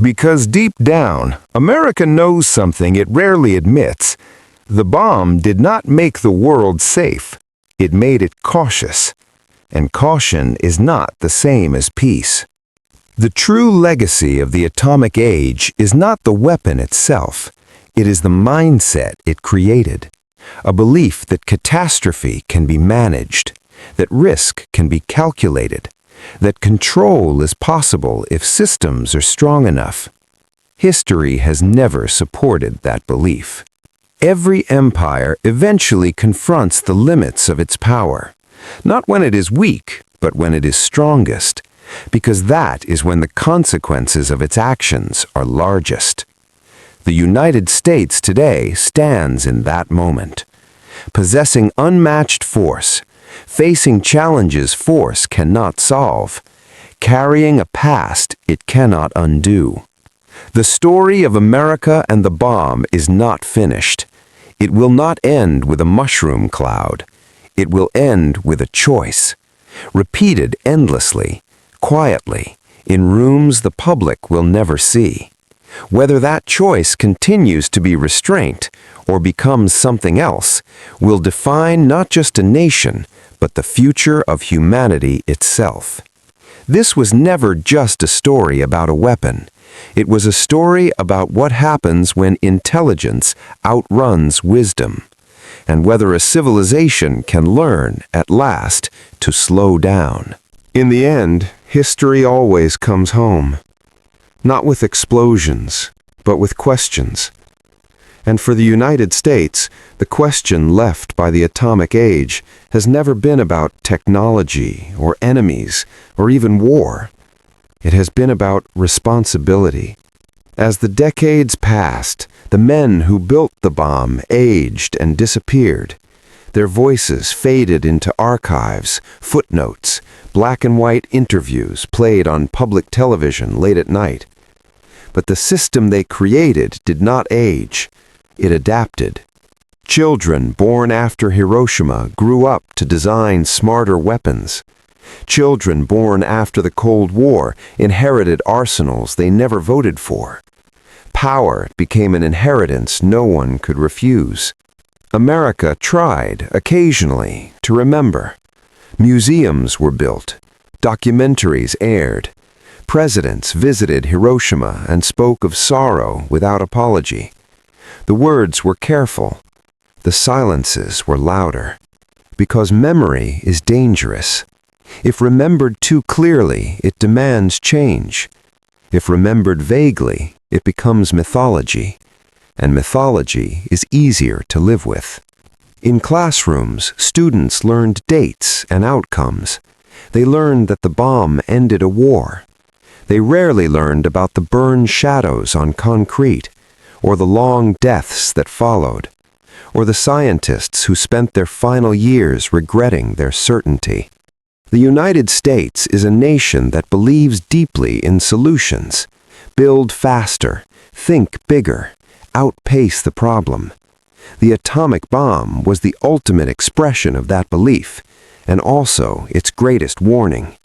Because deep down, America knows something it rarely admits. The bomb did not make the world safe. It made it cautious. And caution is not the same as peace. The true legacy of the atomic age is not the weapon itself. It is the mindset it created. A belief that catastrophe can be managed, that risk can be calculated, that control is possible if systems are strong enough. History has never supported that belief. Every empire eventually confronts the limits of its power, not when it is weak, but when it is strongest, because that is when the consequences of its actions are largest. The United States today stands in that moment, possessing unmatched force, facing challenges force cannot solve, carrying a past it cannot undo. The story of America and the bomb is not finished. It will not end with a mushroom cloud. It will end with a choice, repeated endlessly, quietly, in rooms the public will never see. Whether that choice continues to be restraint or becomes something else will define not just a nation, but the future of humanity itself. This was never just a story about a weapon. It was a story about what happens when intelligence outruns wisdom, and whether a civilization can learn, at last, to slow down. In the end, history always comes home. Not with explosions, but with questions. And for the United States, the question left by the atomic age has never been about technology or enemies or even war. It has been about responsibility. As the decades passed, the men who built the bomb aged and disappeared. Their voices faded into archives, footnotes, black and white interviews played on public television late at night. But the system they created did not age. It adapted. Children born after Hiroshima grew up to design smarter weapons. Children born after the Cold War inherited arsenals they never voted for. Power became an inheritance no one could refuse. America tried, occasionally, to remember. Museums were built. Documentaries aired. Presidents visited Hiroshima and spoke of sorrow without apology. The words were careful. The silences were louder. Because memory is dangerous. If remembered too clearly, it demands change. If remembered vaguely, it becomes mythology. And mythology is easier to live with. In classrooms, students learned dates and outcomes. They learned that the bomb ended a war. They rarely learned about the burned shadows on concrete, or the long deaths that followed, or the scientists who spent their final years regretting their certainty. The United States is a nation that believes deeply in solutions. Build faster, think bigger, outpace the problem. The atomic bomb was the ultimate expression of that belief, and also its greatest warning.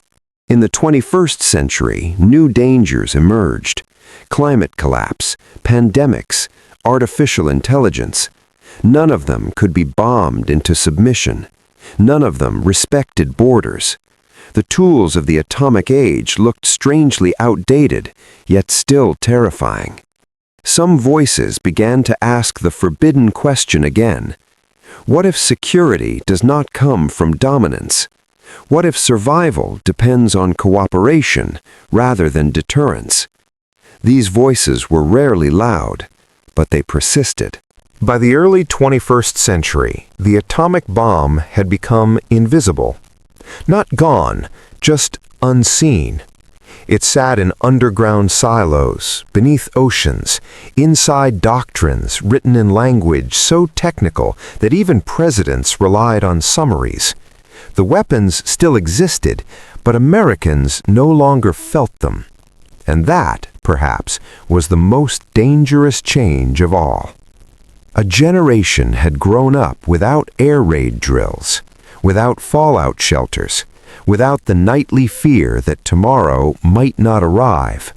In the 21st century, new dangers emerged. Climate collapse, pandemics, artificial intelligence. None of them could be bombed into submission. None of them respected borders. The tools of the atomic age looked strangely outdated, yet still terrifying. Some voices began to ask the forbidden question again. What if security does not come from dominance? What if survival depends on cooperation rather than deterrence? These voices were rarely loud, but they persisted. By the early 21st century, the atomic bomb had become invisible. Not gone, just unseen. It sat in underground silos, beneath oceans, inside doctrines written in language so technical that even presidents relied on summaries. The weapons still existed, but Americans no longer felt them. And that, perhaps, was the most dangerous change of all. A generation had grown up without air raid drills, without fallout shelters, without the nightly fear that tomorrow might not arrive.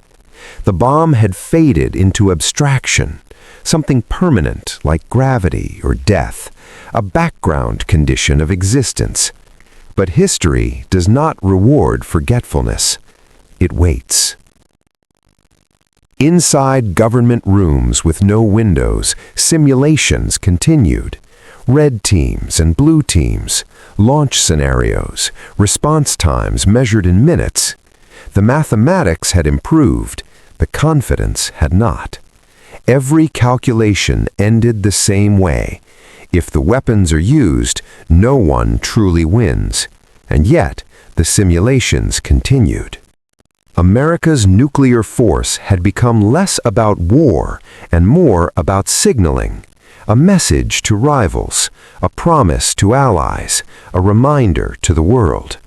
The bomb had faded into abstraction, something permanent like gravity or death, a background condition of existence. But history does not reward forgetfulness. It waits. Inside government rooms with no windows, simulations continued. Red teams and blue teams, launch scenarios, response times measured in minutes. The mathematics had improved, the confidence had not. Every calculation ended the same way. If the weapons are used, no one truly wins. And yet, the simulations continued. America's nuclear force had become less about war and more about signaling, a message to rivals, a promise to allies, a reminder to the world.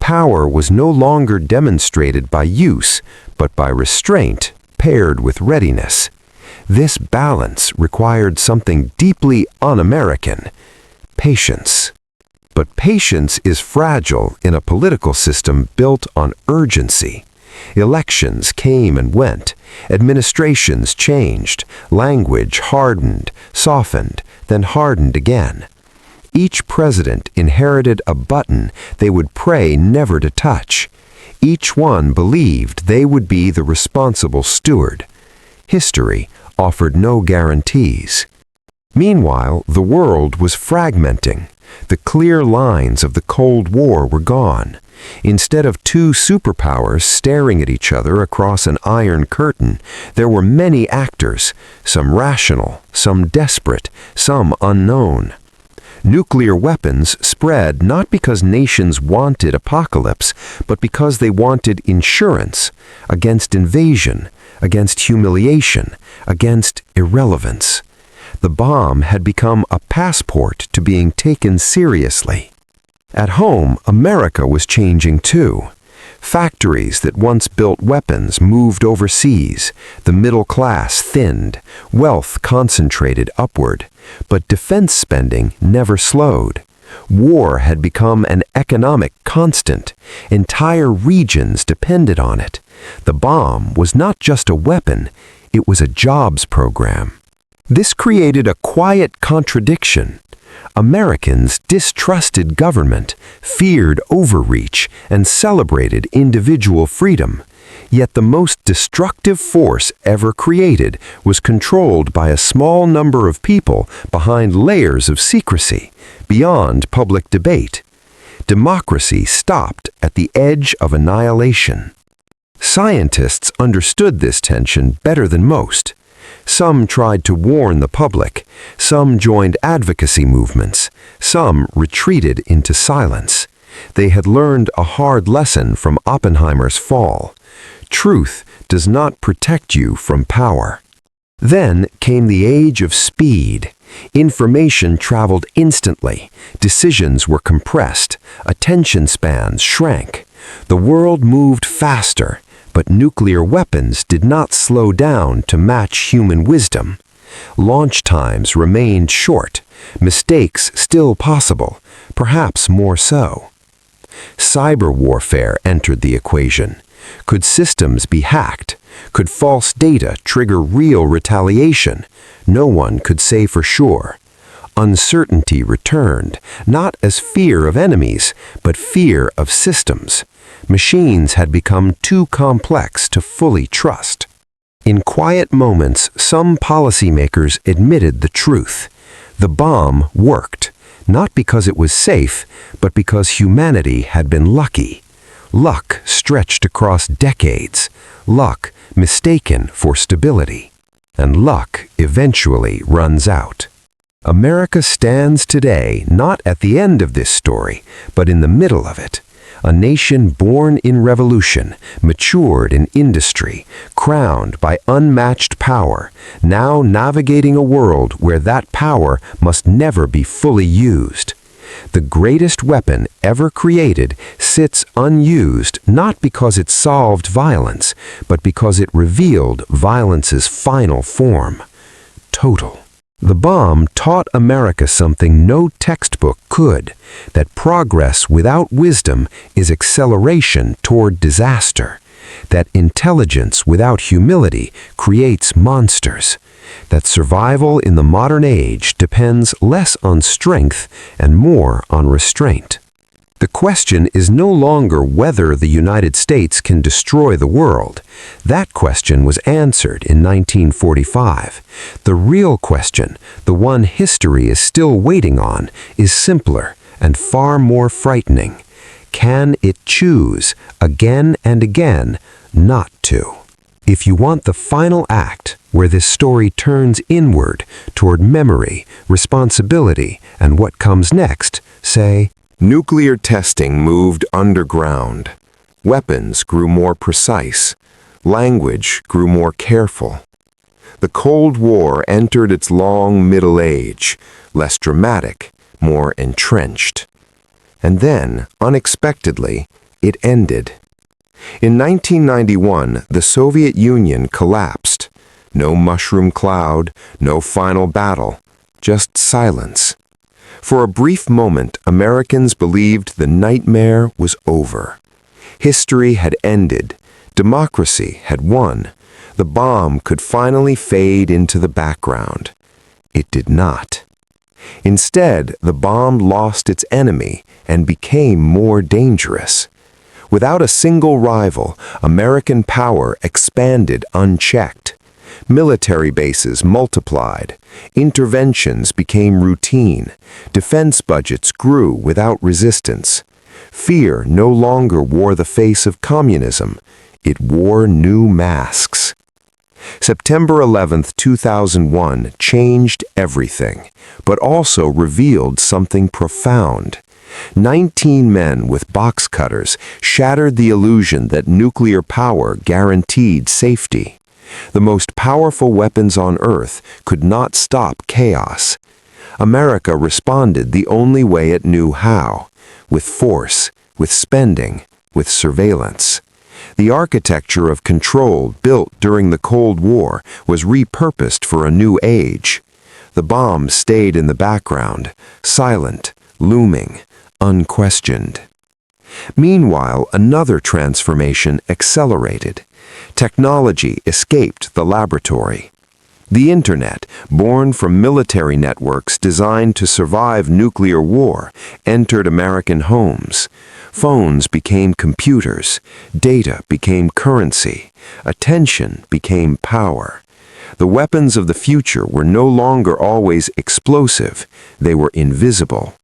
Power was no longer demonstrated by use, but by restraint paired with readiness. This balance required something deeply un-American: patience. But patience is fragile in a political system built on urgency. Elections came and went, administrations changed, language hardened, softened, then hardened again. Each president inherited a button they would pray never to touch. Each one believed they would be the responsible steward. History offered no guarantees. Meanwhile, the world was fragmenting. The clear lines of the Cold War were gone. Instead of two superpowers staring at each other across an iron curtain, there were many actors, some rational, some desperate, some unknown. Nuclear weapons spread not because nations wanted apocalypse, but because they wanted insurance against invasion, against humiliation, against irrelevance. The bomb had become a passport to being taken seriously. At home, America was changing too. Factories that once built weapons moved overseas, the middle class thinned, wealth concentrated upward, but defense spending never slowed. War had become an economic constant. Entire regions depended on it. The bomb was not just a weapon, it was a jobs program. This created a quiet contradiction. Americans distrusted government, feared overreach, and celebrated individual freedom. Yet the most destructive force ever created was controlled by a small number of people behind layers of secrecy, beyond public debate. Democracy stopped at the edge of annihilation. Scientists understood this tension better than most. Some tried to warn the public, some joined advocacy movements, some retreated into silence. They had learned a hard lesson from Oppenheimer's fall. Truth does not protect you from power. Then came the age of speed. Information traveled instantly, decisions were compressed, attention spans shrank. The world moved faster, but nuclear weapons did not slow down to match human wisdom. Launch times remained short, mistakes still possible, perhaps more so. Cyber warfare entered the equation. Could systems be hacked? Could false data trigger real retaliation? No one could say for sure. Uncertainty returned, not as fear of enemies, but fear of systems. Machines had become too complex to fully trust. In quiet moments, some policymakers admitted the truth. The bomb worked, not because it was safe, but because humanity had been lucky. Luck stretched across decades, luck mistaken for stability. And luck eventually runs out. America stands today not at the end of this story, but in the middle of it. A nation born in revolution, matured in industry, crowned by unmatched power, now navigating a world where that power must never be fully used. The greatest weapon ever created sits unused not because it solved violence, but because it revealed violence's final form: total. The bomb taught America something no textbook could, that progress without wisdom is acceleration toward disaster. that intelligence without humility creates monsters, that survival in the modern age depends less on strength and more on restraint. The question is no longer whether the United States can destroy the world. That question was answered in 1945. The real question, the one history is still waiting on, is simpler and far more frightening. Can it choose, again and again, not to? If you want the final act, where this story turns inward toward memory, responsibility, and what comes next, say, Nuclear testing moved underground. Weapons grew more precise. Language grew more careful. The Cold War entered its long middle age, less dramatic, more entrenched. And then, unexpectedly, it ended. In 1991, the Soviet Union collapsed. No mushroom cloud, no final battle, just silence. For a brief moment, Americans believed the nightmare was over. History had ended. Democracy had won. The bomb could finally fade into the background. It did not. Instead, the bomb lost its enemy and became more dangerous. Without a single rival, American power expanded unchecked. Military bases multiplied. Interventions became routine. Defense budgets grew without resistance. Fear no longer wore the face of communism. It wore new masks. September 11, 2001 changed everything, but also revealed something profound. 19 men with box cutters shattered the illusion that nuclear power guaranteed safety. The most powerful weapons on Earth could not stop chaos. America responded the only way it knew how, with force, with spending, with surveillance. The architecture of control built during the Cold War was repurposed for a new age. The bomb stayed in the background, silent, looming, unquestioned. Meanwhile, another transformation accelerated. Technology escaped the laboratory. The Internet, born from military networks designed to survive nuclear war, entered American homes. Phones became computers. Data became currency. Attention became power. The weapons of the future were no longer always explosive. They were invisible.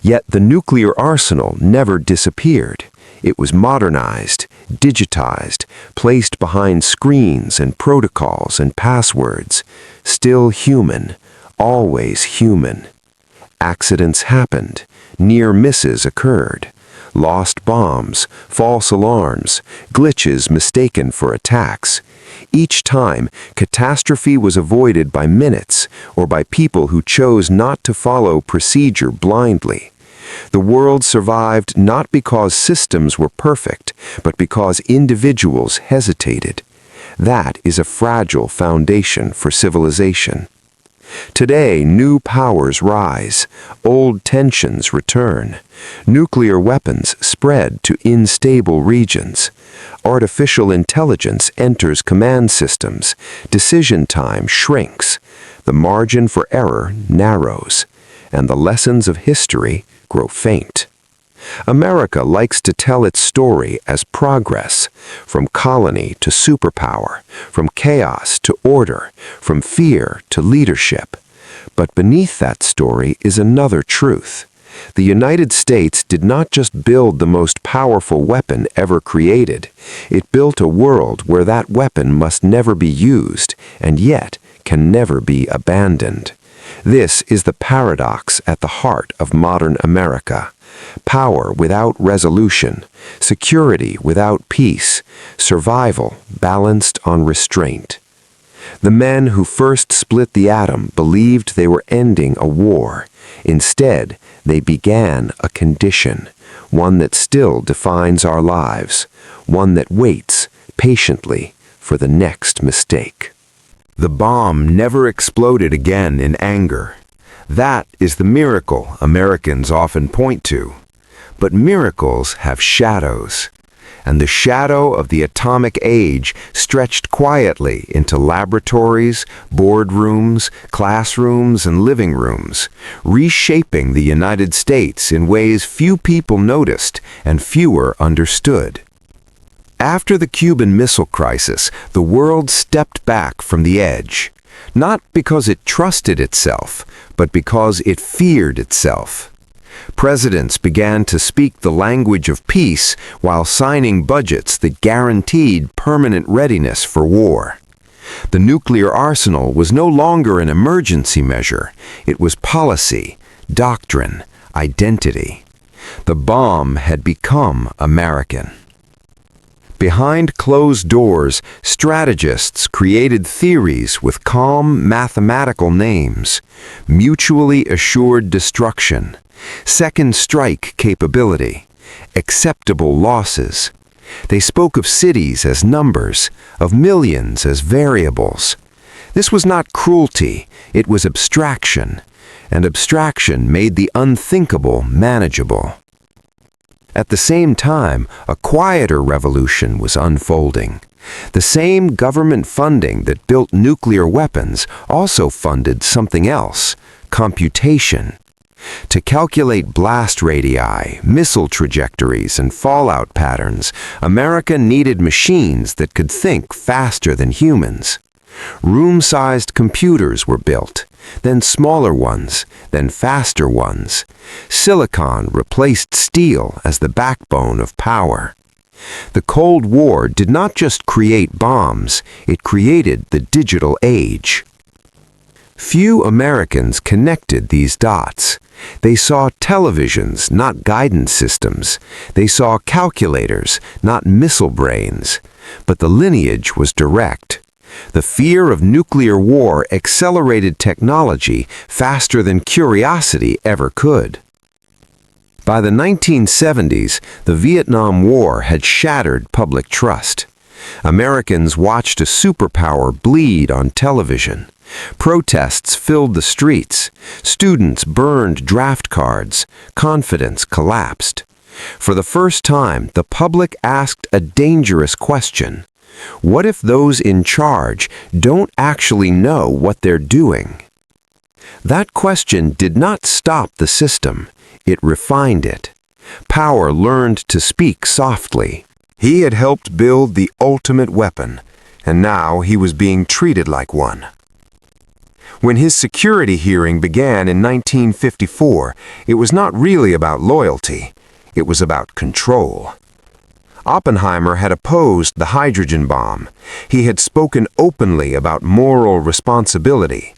Yet the nuclear arsenal never disappeared. It was modernized, digitized, placed behind screens and protocols and passwords. Still human, always human. Accidents happened. Near misses occurred. Lost bombs, false alarms, glitches mistaken for attacks. Each time, catastrophe was avoided by minutes or by people who chose not to follow procedure blindly. The world survived not because systems were perfect, but because individuals hesitated. That is a fragile foundation for civilization. Today, new powers rise, old tensions return. Nuclear weapons spread to unstable regions. Artificial intelligence enters command systems. Decision time shrinks. The margin for error narrows. And the lessons of history grow faint. America likes to tell its story as progress, from colony to superpower, from chaos to order, from fear to leadership. But beneath that story is another truth. The United States did not just build the most powerful weapon ever created. It built a world where that weapon must never be used, and yet can never be abandoned. This is the paradox at the heart of modern America. Power without resolution, security without peace, survival balanced on restraint. The men who first split the atom believed they were ending a war. Instead, they began a condition, one that still defines our lives, one that waits patiently for the next mistake. The bomb never exploded again in anger. That is the miracle Americans often point to. But miracles have shadows. and the shadow of the atomic age stretched quietly into laboratories, boardrooms, classrooms, and living rooms, reshaping the United States in ways few people noticed and fewer understood. After the Cuban Missile Crisis, the world stepped back from the edge, not because it trusted itself, but because it feared itself. Presidents began to speak the language of peace while signing budgets that guaranteed permanent readiness for war. The nuclear arsenal was no longer an emergency measure. It was policy, doctrine, identity. The bomb had become American. Behind closed doors, strategists created theories with calm mathematical names: mutually assured destruction, second strike capability, acceptable losses. They spoke of cities as numbers, of millions as variables. This was not cruelty, it was abstraction, and abstraction made the unthinkable manageable. At the same time, a quieter revolution was unfolding. The same government funding that built nuclear weapons also funded something else: computation. To calculate blast radii, missile trajectories, and fallout patterns, America needed machines that could think faster than humans. Room-sized computers were built, then smaller ones, then faster ones. Silicon replaced steel as the backbone of power. The Cold War did not just create bombs, it created the digital age. Few Americans connected these dots. They saw televisions, not guidance systems. They saw calculators, not missile brains. But the lineage was direct. The fear of nuclear war accelerated technology faster than curiosity ever could. By the 1970s, the Vietnam War had shattered public trust. Americans watched a superpower bleed on television. Protests filled the streets. Students burned draft cards. Confidence collapsed. For the first time, the public asked a dangerous question. What if those in charge don't actually know what they're doing? That question did not stop the system. It refined it. Power learned to speak softly. He had helped build the ultimate weapon, and now he was being treated like one. When his security hearing began in 1954, it was not really about loyalty. It was about control. Oppenheimer had opposed the hydrogen bomb. He had spoken openly about moral responsibility.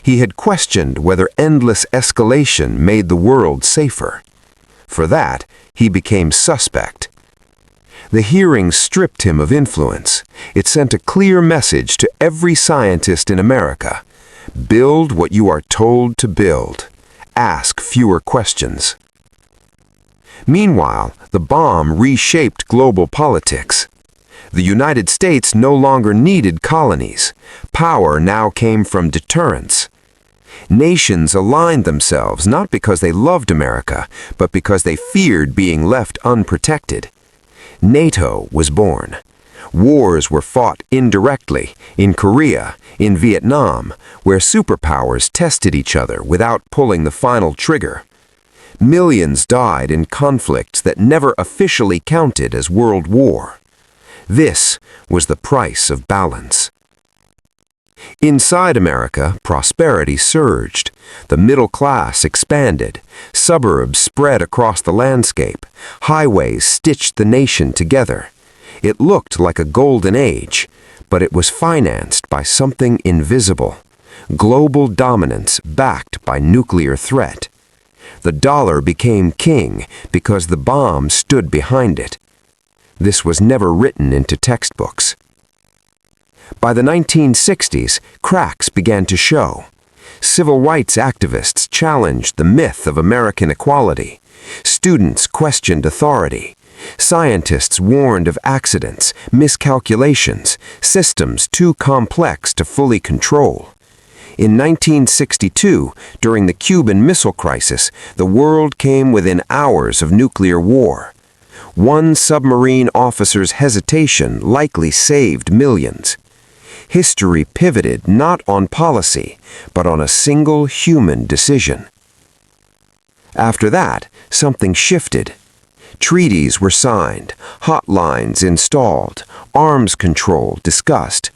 He had questioned whether endless escalation made the world safer. For that, he became suspect. The hearing stripped him of influence. It sent a clear message to every scientist in America: build what you are told to build. Ask fewer questions. Meanwhile, the bomb reshaped global politics. The United States no longer needed colonies. Power now came from deterrence. Nations aligned themselves not because they loved America, but because they feared being left unprotected. NATO was born. Wars were fought indirectly in Korea, in Vietnam, where superpowers tested each other without pulling the final trigger. Millions died in conflicts that never officially counted as world war. This was the price of balance. Inside America, prosperity surged. The middle class expanded. Suburbs spread across the landscape. Highways stitched the nation together. It looked like a golden age, but it was financed by something invisible: global dominance backed by nuclear threat. The dollar became king because the bomb stood behind it. This was never written into textbooks. By the 1960s, cracks began to show. Civil rights activists challenged the myth of American equality. Students questioned authority. Scientists warned of accidents, miscalculations, systems too complex to fully control. In 1962, during the Cuban Missile Crisis, the world came within hours of nuclear war. One submarine officer's hesitation likely saved millions. History pivoted not on policy, but on a single human decision. After that, something shifted. Treaties were signed, hotlines installed, arms control discussed.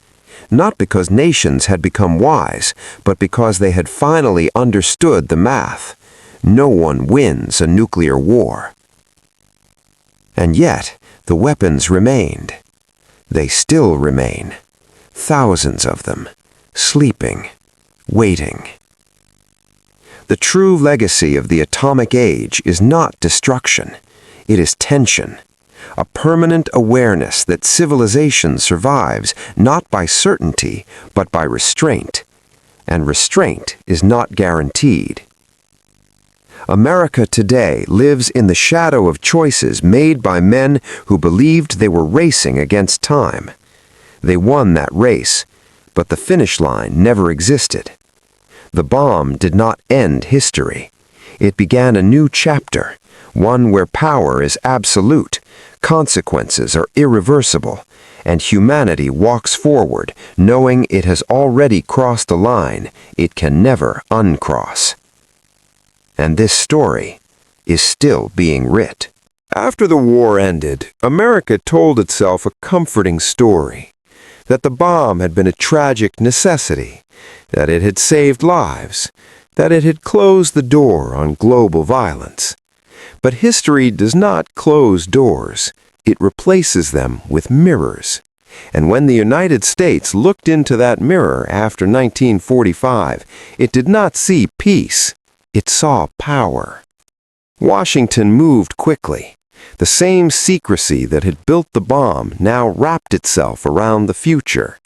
Not because nations had become wise, but because they had finally understood the math. No one wins a nuclear war. And yet, the weapons remained. They still remain. Thousands of them, sleeping, waiting. The true legacy of the atomic age is not destruction. It is tension. A permanent awareness that civilization survives not by certainty, but by restraint. And restraint is not guaranteed. America today lives in the shadow of choices made by men who believed they were racing against time. They won that race, but the finish line never existed. The bomb did not end history. It began a new chapter, one where power is absolute, consequences are irreversible, and humanity walks forward knowing it has already crossed a line it can never uncross. And this story is still being writ. After the war ended, America told itself a comforting story. That the bomb had been a tragic necessity, that it had saved lives, that it had closed the door on global violence. But history does not close doors. It replaces them with mirrors. And when the United States looked into that mirror after 1945, it did not see peace. It saw power. Washington moved quickly. The same secrecy that had built the bomb now wrapped itself around the future.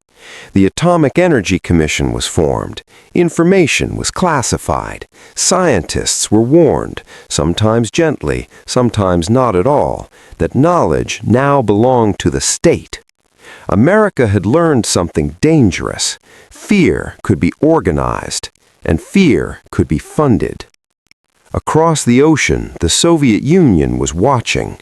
The Atomic Energy Commission was formed. Information was classified. Scientists were warned, sometimes gently, sometimes not at all, that knowledge now belonged to the state. America had learned something dangerous. Fear could be organized, and fear could be funded. Across the ocean, the Soviet Union was watching.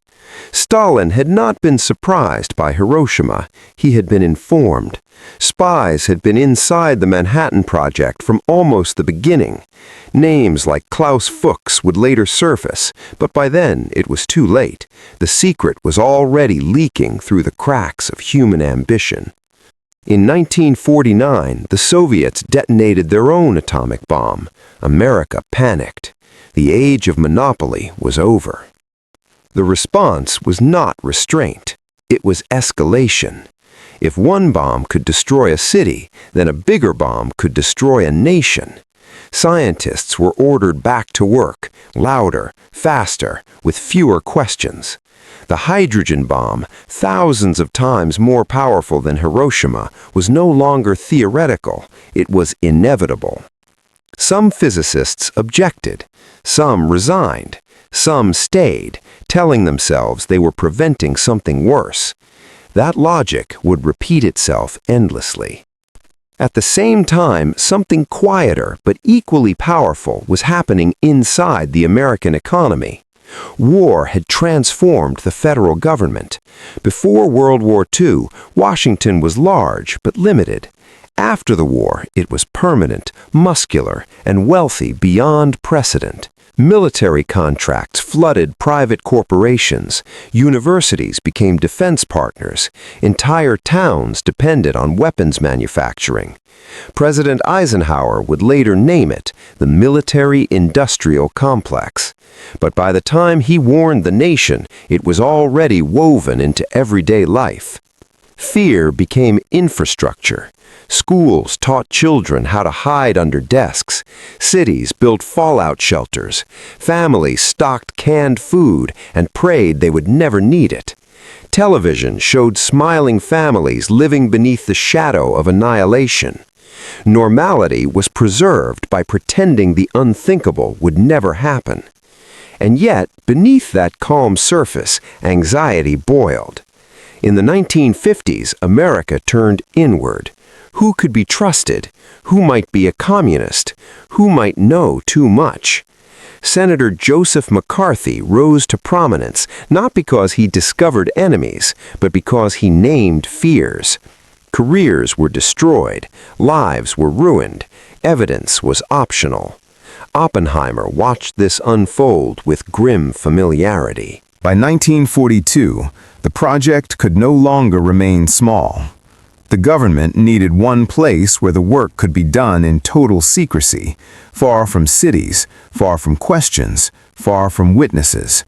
Stalin had not been surprised by Hiroshima. He had been informed. Spies had been inside the Manhattan Project from almost the beginning. Names like Klaus Fuchs would later surface, but by then it was too late. The secret was already leaking through the cracks of human ambition. In 1949, the Soviets detonated their own atomic bomb. America panicked. The age of monopoly was over. The response was not restraint. It was escalation. If one bomb could destroy a city, then a bigger bomb could destroy a nation. Scientists were ordered back to work, louder, faster, with fewer questions. The hydrogen bomb, thousands of times more powerful than Hiroshima, was no longer theoretical. It was inevitable. Some physicists objected. Some resigned. Some stayed, telling themselves they were preventing something worse. That logic would repeat itself endlessly. At the same time, something quieter but equally powerful was happening inside the American economy. War had transformed the federal government. Before World War II, Washington was large but limited. After the war, it was permanent, muscular, and wealthy beyond precedent. Military contracts flooded private corporations. Universities became defense partners. Entire towns depended on weapons manufacturing. President Eisenhower would later name it the military-industrial complex. But by the time he warned the nation, it was already woven into everyday life. Fear became infrastructure. Schools taught children how to hide under desks. Cities built fallout shelters. Families stocked canned food and prayed they would never need it. Television showed smiling families living beneath the shadow of annihilation. Normality was preserved by pretending the unthinkable would never happen. And yet, beneath that calm surface, anxiety boiled. In the 1950s, America turned inward. Who could be trusted? Who might be a communist? Who might know too much? Senator Joseph McCarthy rose to prominence not because he discovered enemies, but because he named fears. Careers were destroyed, lives were ruined, evidence was optional. Oppenheimer watched this unfold with grim familiarity. By 1942, the project could no longer remain small. The government needed one place where the work could be done in total secrecy, far from cities, far from questions, far from witnesses.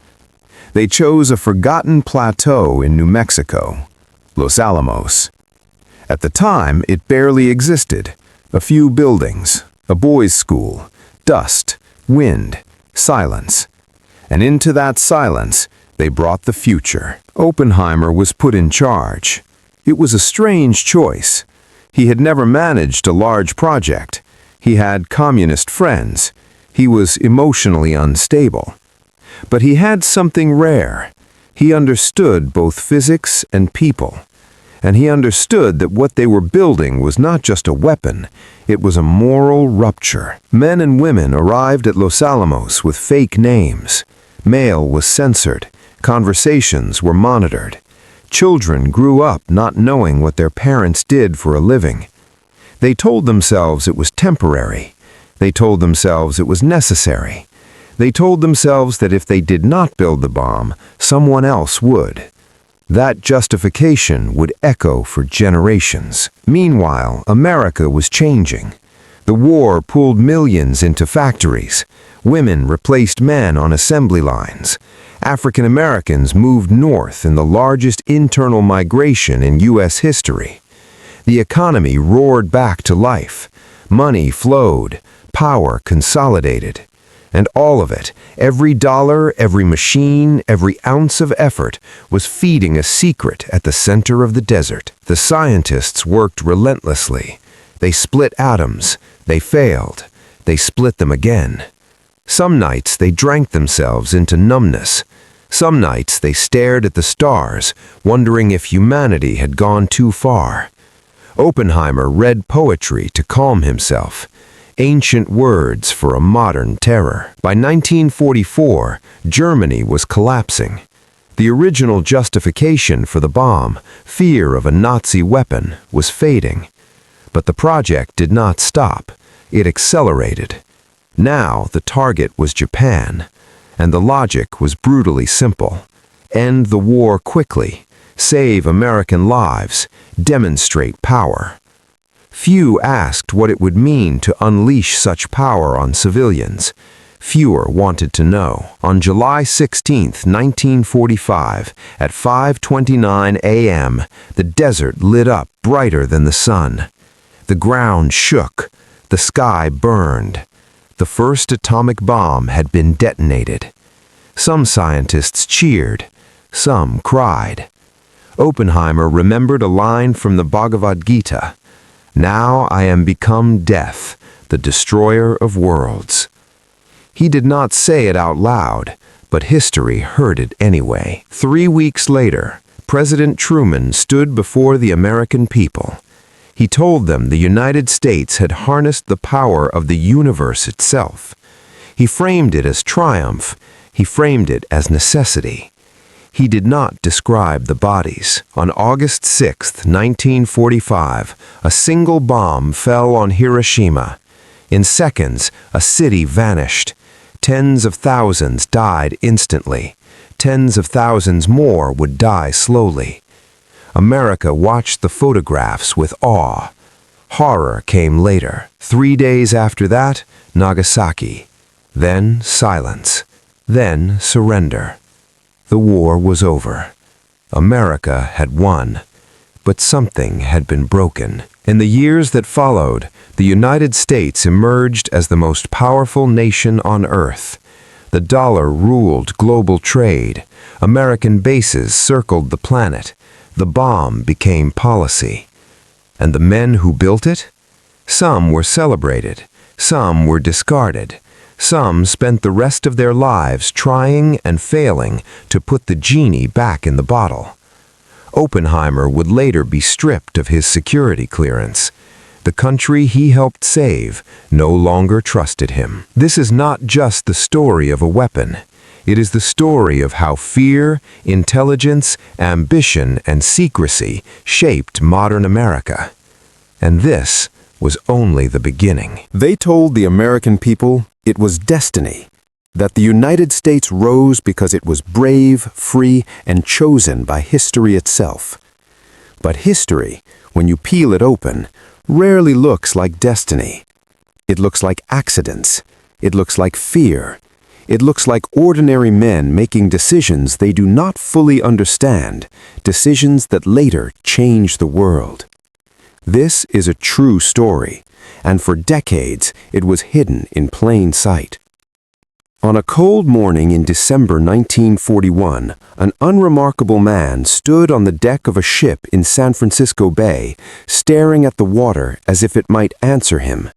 They chose a forgotten plateau in New Mexico, Los Alamos. At the time, it barely existed. A few buildings, a boys' school, dust, wind, silence. And into that silence, they brought the future. Oppenheimer was put in charge. It was a strange choice. He had never managed a large project. He had communist friends. He was emotionally unstable. But he had something rare. He understood both physics and people. And he understood that what they were building was not just a weapon, it was a moral rupture. Men and women arrived at Los Alamos with fake names. Mail was censored. Conversations were monitored. Children grew up not knowing what their parents did for a living. They told themselves it was temporary. They told themselves it was necessary. They told themselves that if they did not build the bomb, someone else would. That justification would echo for generations. Meanwhile, America was changing. The war pulled millions into factories. Women replaced men on assembly lines. African Americans moved north in the largest internal migration in U.S. history. The economy roared back to life. Money flowed. Power consolidated. And all of it, every dollar, every machine, every ounce of effort, was feeding a secret at the center of the desert. The scientists worked relentlessly. They split atoms. They failed. They split them again. Some nights they drank themselves into numbness. Some nights they stared at the stars, wondering if humanity had gone too far. Oppenheimer read poetry to calm himself. Ancient words for a modern terror. By 1944, Germany was collapsing. The original justification for the bomb, fear of a Nazi weapon, was fading. But the project did not stop. It accelerated. Now the target was Japan, and the logic was brutally simple. End the war quickly, save American lives, demonstrate power. Few asked what it would mean to unleash such power on civilians. Fewer wanted to know. On July 16, 1945, at 5:29 a.m., the desert lit up brighter than the sun. The ground shook. The sky burned. The first atomic bomb had been detonated. Some scientists cheered. Some cried. Oppenheimer remembered a line from the Bhagavad Gita. Now I am become death, the destroyer of worlds. He did not say it out loud, but history heard it anyway. 3 weeks later, President Truman stood before the American people. He told them the United States had harnessed the power of the universe itself. He framed it as triumph. He framed it as necessity. He did not describe the bodies. On August 6, 1945, a single bomb fell on Hiroshima. In seconds, a city vanished. Tens of thousands died instantly. Tens of thousands more would die slowly. America watched the photographs with awe. Horror came later. 3 days after that, Nagasaki. Then silence. Then surrender. The war was over. America had won. But something had been broken. In the years that followed, the United States emerged as the most powerful nation on earth. The dollar ruled global trade. American bases circled the planet. The bomb became policy. And the men who built it? Some were celebrated. Some were discarded. Some spent the rest of their lives trying and failing to put the genie back in the bottle. Oppenheimer would later be stripped of his security clearance. The country he helped save no longer trusted him. This is not just the story of a weapon. It is the story of how fear, intelligence, ambition, and secrecy shaped modern America. And this was only the beginning. They told the American people it was destiny, that the United States rose because it was brave, free, and chosen by history itself. But history, when you peel it open, rarely looks like destiny. It looks like accidents. It looks like fear. It looks like ordinary men making decisions they do not fully understand, decisions that later change the world. This is a true story, and for decades it was hidden in plain sight. On a cold morning in December 1941, an unremarkable man stood on the deck of a ship in San Francisco Bay, staring at the water as if it might answer him.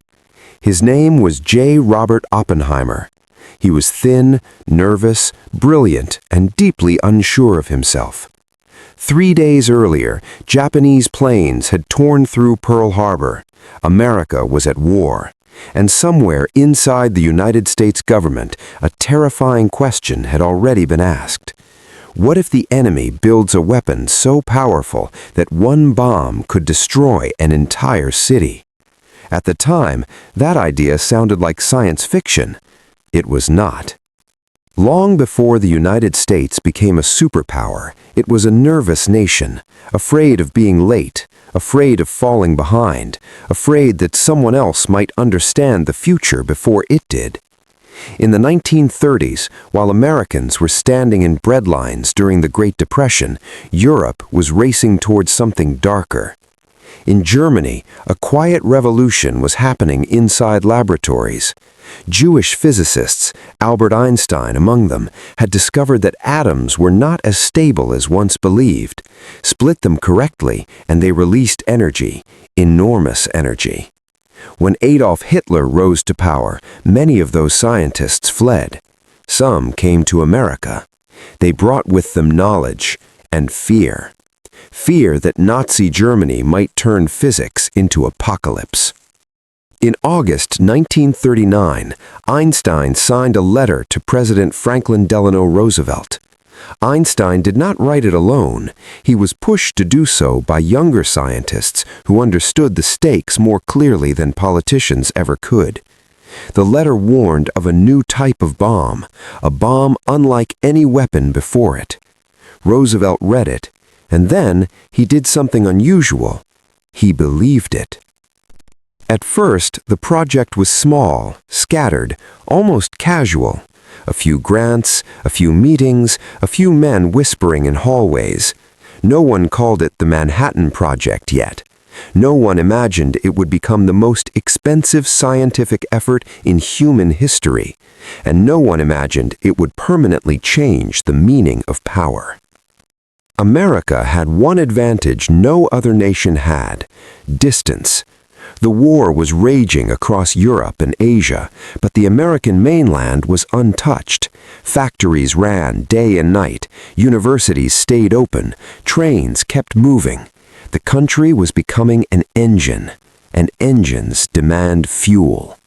His name was J. Robert Oppenheimer. He was thin, nervous, brilliant, and deeply unsure of himself. 3 days earlier, Japanese planes had torn through Pearl Harbor. America was at war. And somewhere inside the United States government, a terrifying question had already been asked. What if the enemy builds a weapon so powerful that one bomb could destroy an entire city? At the time, that idea sounded like science fiction. It was not. Long before the United States became a superpower, it was a nervous nation, afraid of being late, afraid of falling behind, afraid that someone else might understand the future before it did. In the 1930s, while Americans were standing in breadlines during the Great Depression, Europe was racing towards something darker. In Germany, a quiet revolution was happening inside laboratories. Jewish physicists, Albert Einstein among them, had discovered that atoms were not as stable as once believed. Split them correctly, and they released energy, enormous energy. When Adolf Hitler rose to power, many of those scientists fled. Some came to America. They brought with them knowledge and fear. Fear that Nazi Germany might turn physics into apocalypse. In August 1939, Einstein signed a letter to President Franklin Delano Roosevelt. Einstein did not write it alone. He was pushed to do so by younger scientists who understood the stakes more clearly than politicians ever could. The letter warned of a new type of bomb, a bomb unlike any weapon before it. Roosevelt read it, and then he did something unusual. He believed it. At first, the project was small, scattered, almost casual. A few grants, a few meetings, a few men whispering in hallways. No one called it the Manhattan Project yet. No one imagined it would become the most expensive scientific effort in human history. And no one imagined it would permanently change the meaning of power. America had one advantage no other nation had: distance. The war was raging across Europe and Asia, but the American mainland was untouched. Factories ran day and night, universities stayed open, trains kept moving. The country was becoming an engine, and engines demand fuel.